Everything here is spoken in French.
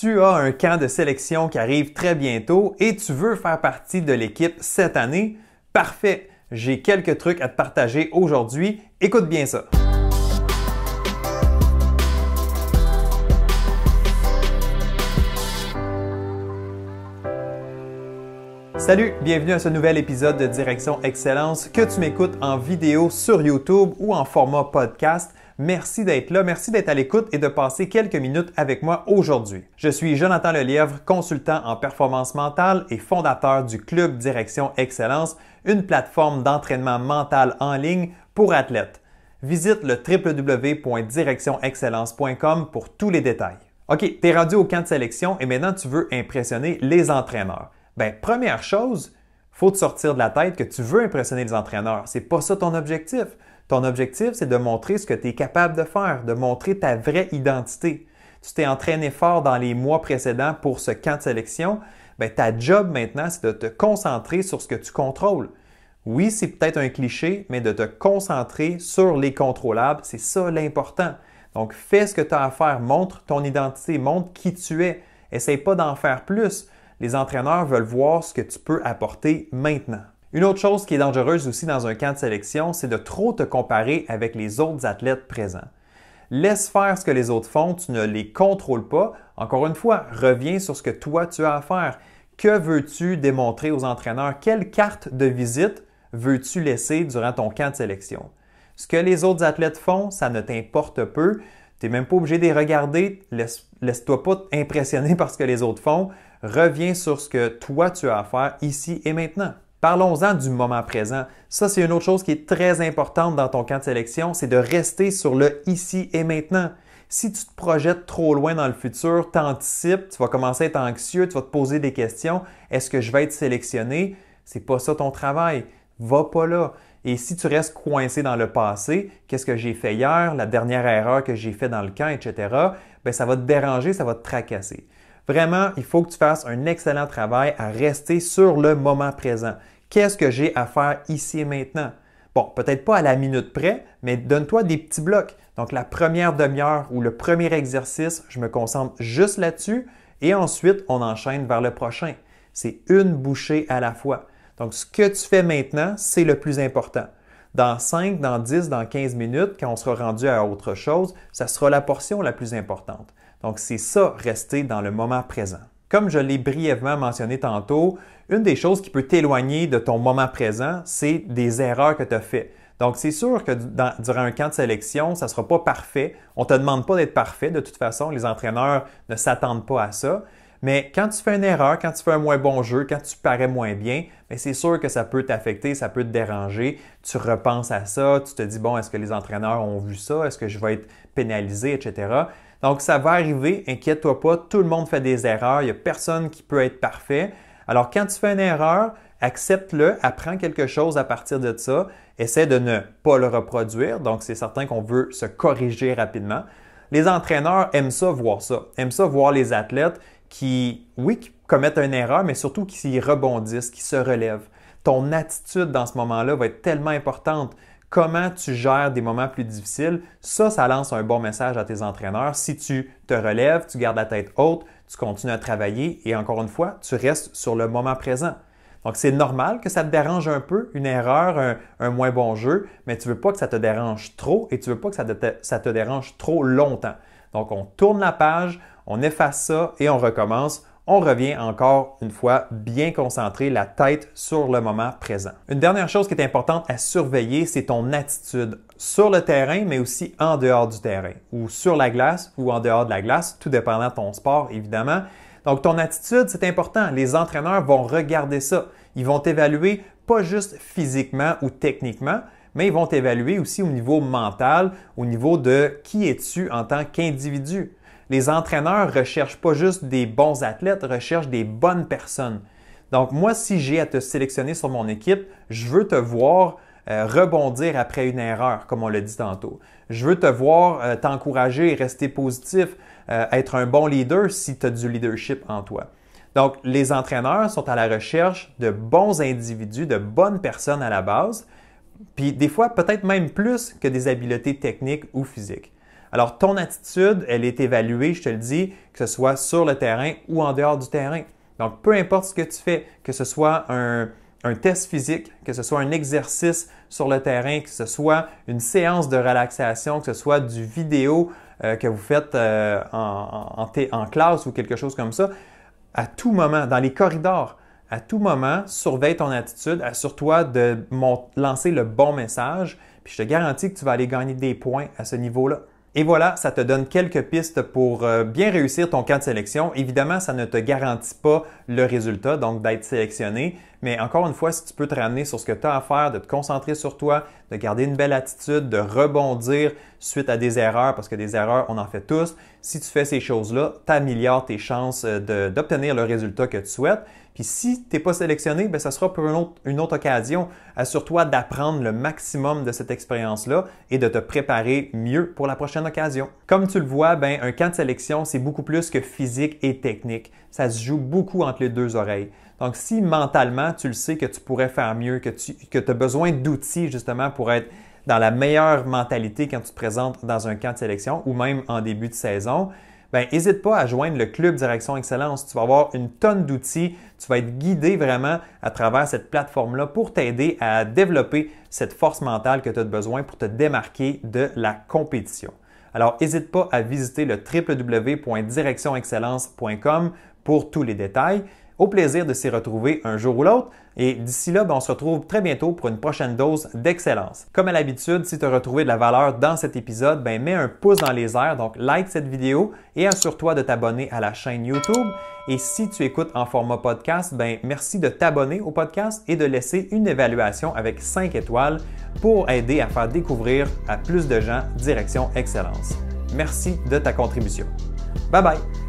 Tu as un camp de sélection qui arrive très bientôt et tu veux faire partie de l'équipe cette année? Parfait! J'ai quelques trucs à te partager aujourd'hui. Écoute bien ça! Salut, bienvenue à ce nouvel épisode de Direction Excellence, que tu m'écoutes en vidéo sur YouTube ou en format podcast. Merci d'être là, merci d'être à l'écoute et de passer quelques minutes avec moi aujourd'hui. Je suis Jonathan Lelièvre, consultant en performance mentale et fondateur du Club Direction Excellence, une plateforme d'entraînement mental en ligne pour athlètes. Visite le www.directionexcellence.com pour tous les détails. OK, tu es rendu au camp de sélection et maintenant tu veux impressionner les entraîneurs. Première chose, il faut te sortir de la tête que tu veux impressionner les entraîneurs. C'est pas ça ton objectif. Ton objectif, c'est de montrer ce que tu es capable de faire, de montrer ta vraie identité. Tu t'es entraîné fort dans les mois précédents pour ce camp de sélection. Ta job maintenant, c'est de te concentrer sur ce que tu contrôles. Oui, c'est peut-être un cliché, mais de te concentrer sur les contrôlables, c'est ça l'important. Donc, fais ce que tu as à faire, montre ton identité, montre qui tu es. Essaye pas d'en faire plus. Les entraîneurs veulent voir ce que tu peux apporter maintenant. Une autre chose qui est dangereuse aussi dans un camp de sélection, c'est de trop te comparer avec les autres athlètes présents. Laisse faire ce que les autres font, tu ne les contrôles pas. Encore une fois, reviens sur ce que toi tu as à faire. Que veux-tu démontrer aux entraîneurs? Quelle carte de visite veux-tu laisser durant ton camp de sélection? Ce que les autres athlètes font, ça ne t'importe peu. Tu n'es même pas obligé de les regarder. Laisse-toi pas impressionner par ce que les autres font. Reviens sur ce que toi tu as à faire ici et maintenant. Parlons-en du moment présent. Ça, c'est une autre chose qui est très importante dans ton camp de sélection, c'est de rester sur le ici et maintenant. Si tu te projettes trop loin dans le futur, t'anticipes, tu vas commencer à être anxieux, tu vas te poser des questions. Est-ce que je vais être sélectionné? C'est pas ça ton travail. Va pas là. Et si tu restes coincé dans le passé, qu'est-ce que j'ai fait hier, la dernière erreur que j'ai faite dans le camp, etc., ça va te déranger, ça va te tracasser. Vraiment, il faut que tu fasses un excellent travail à rester sur le moment présent. Qu'est-ce que j'ai à faire ici et maintenant? Bon, peut-être pas à la minute près, mais donne-toi des petits blocs. Donc, la première demi-heure ou le premier exercice, je me concentre juste là-dessus et ensuite, on enchaîne vers le prochain. C'est une bouchée à la fois. Donc, ce que tu fais maintenant, c'est le plus important. Dans 5, dans 10, dans 15 minutes, quand on sera rendu à autre chose, ça sera la portion la plus importante. Donc, c'est ça, rester dans le moment présent. Comme je l'ai brièvement mentionné tantôt, une des choses qui peut t'éloigner de ton moment présent, c'est des erreurs que tu as faites. Donc, c'est sûr que durant un camp de sélection, ça ne sera pas parfait. On ne te demande pas d'être parfait de toute façon. Les entraîneurs ne s'attendent pas à ça. Mais quand tu fais une erreur, quand tu fais un moins bon jeu, quand tu parais moins bien, c'est sûr que ça peut t'affecter, ça peut te déranger. Tu repenses à ça, tu te dis, bon, est-ce que les entraîneurs ont vu ça? Est-ce que je vais être pénalisé, etc. Donc, ça va arriver, inquiète-toi pas, tout le monde fait des erreurs, il n'y a personne qui peut être parfait. Alors, quand tu fais une erreur, accepte-le, apprends quelque chose à partir de ça, essaie de ne pas le reproduire. Donc, c'est certain qu'on veut se corriger rapidement. Les entraîneurs aiment ça voir les athlètes qui commettent une erreur, mais surtout qui rebondissent, qui se relèvent. Ton attitude dans ce moment-là va être tellement importante. Comment tu gères des moments plus difficiles, ça lance un bon message à tes entraîneurs. Si tu te relèves, tu gardes la tête haute, tu continues à travailler et encore une fois, tu restes sur le moment présent. Donc, c'est normal que ça te dérange un peu, une erreur, un moins bon jeu, mais tu ne veux pas que ça te dérange trop et tu ne veux pas que ça te dérange trop longtemps. Donc, on tourne la page, on efface ça et on recommence. On revient encore une fois bien concentré, la tête sur le moment présent. Une dernière chose qui est importante à surveiller, c'est ton attitude sur le terrain, mais aussi en dehors du terrain, ou sur la glace ou en dehors de la glace, tout dépendant de ton sport, évidemment. Donc, ton attitude, c'est important. Les entraîneurs vont regarder ça. Ils vont t'évaluer pas juste physiquement ou techniquement, mais ils vont t'évaluer aussi au niveau mental, au niveau de qui es-tu en tant qu'individu. Les entraîneurs ne recherchent pas juste des bons athlètes, recherchent des bonnes personnes. Donc, moi, si j'ai à te sélectionner sur mon équipe, je veux te voir rebondir après une erreur, comme on l'a dit tantôt. Je veux te voir t'encourager et rester positif, être un bon leader si tu as du leadership en toi. Donc, les entraîneurs sont à la recherche de bons individus, de bonnes personnes à la base, puis des fois peut-être même plus que des habiletés techniques ou physiques. Alors, ton attitude, elle est évaluée, je te le dis, que ce soit sur le terrain ou en dehors du terrain. Donc, peu importe ce que tu fais, que ce soit un test physique, que ce soit un exercice sur le terrain, que ce soit une séance de relaxation, que ce soit du vidéo que vous faites en classe ou quelque chose comme ça, à tout moment, dans les corridors, à tout moment, surveille ton attitude, assure-toi de lancer le bon message, puis je te garantis que tu vas aller gagner des points à ce niveau-là. Et voilà, ça te donne quelques pistes pour bien réussir ton camp de sélection. Évidemment, ça ne te garantit pas le résultat, donc d'être sélectionné. Mais encore une fois, si tu peux te ramener sur ce que tu as à faire, de te concentrer sur toi, de garder une belle attitude, de rebondir suite à des erreurs, parce que des erreurs, on en fait tous. Si tu fais ces choses-là, tu améliores tes chances d'obtenir le résultat que tu souhaites. Puis si tu n'es pas sélectionné, bien, ça sera pour une autre occasion. Assure-toi d'apprendre le maximum de cette expérience-là et de te préparer mieux pour la prochaine occasion. Comme tu le vois, bien, un camp de sélection, c'est beaucoup plus que physique et technique. Ça se joue beaucoup entre les deux oreilles. Donc, si mentalement, tu le sais que tu pourrais faire mieux, que tu as besoin d'outils justement pour être dans la meilleure mentalité quand tu te présentes dans un camp de sélection ou même en début de saison, bien, n'hésite pas à joindre le Club Direction Excellence. Tu vas avoir une tonne d'outils. Tu vas être guidé vraiment à travers cette plateforme-là pour t'aider à développer cette force mentale que tu as besoin pour te démarquer de la compétition. Alors, n'hésite pas à visiter le www.directionexcellence.com pour tous les détails. Au plaisir de s'y retrouver un jour ou l'autre. Et d'ici là, on se retrouve très bientôt pour une prochaine dose d'excellence. Comme à l'habitude, si tu as retrouvé de la valeur dans cet épisode, mets un pouce dans les airs, donc like cette vidéo et assure-toi de t'abonner à la chaîne YouTube. Et si tu écoutes en format podcast, merci de t'abonner au podcast et de laisser une évaluation avec 5 étoiles pour aider à faire découvrir à plus de gens Direction Excellence. Merci de ta contribution. Bye bye!